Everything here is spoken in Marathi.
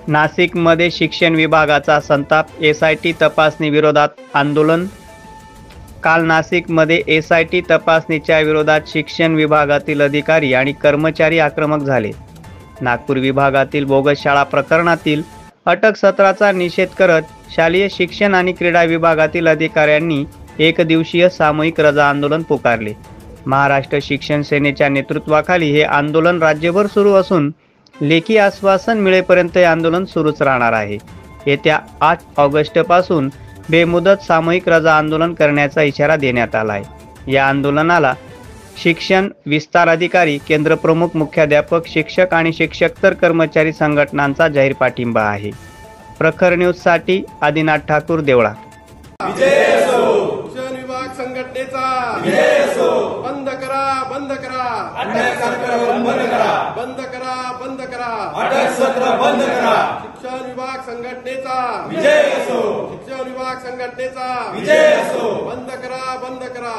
नाशिकमध्ये शिक्षण विभागाचा संताप, एसआयटी तपासणी विरोधात आंदोलन। काल नाशिकमध्ये एसआयटी तपासणीच्या विरोधात शिक्षण विभागातील अधिकारी आणि कर्मचारी आक्रमक झाले। नागपूर विभागातील बोगस शाळा प्रकरणातील अटक सत्राचा निषेध करत शालेय शिक्षण आणि क्रीडा विभागातील अधिकाऱ्यांनी एकदिवसीय सामूहिक रजा आंदोलन पुकारले। महाराष्ट्र शिक्षण सेनेच्या नेतृत्वाखाली हे आंदोलन राज्यभर सुरू असून लेखी आश्वासन मिळेपर्यंत हे आंदोलन सुरूच राहणार आहे। येत्या 8 ऑगस्टपासून बेमुदत सामूहिक रजा आंदोलन करण्याचा इशारा देण्यात आला आहे। या आंदोलनाला शिक्षण विस्तार अधिकारी, केंद्र प्रमुख, मुख्याध्यापक, शिक्षक आणि शिक्षकेतर कर्मचारी संघटनांचा जाहीर पाठिंबा आहे। प्रखर न्यूजसाठी आदिनाथ ठाकूर, देवळा। शिक्षण विभाग संघटनेचा बंद करा, बंद करा, अटक सत्र बंद करा, बंद करा, बंद करा, अटक सत्र बंद करा। शिक्षण विभाग संघटनेचा विजय असो, शिक्षण विभाग संघटनेचा विजय असो, बंद करा, बंद करा।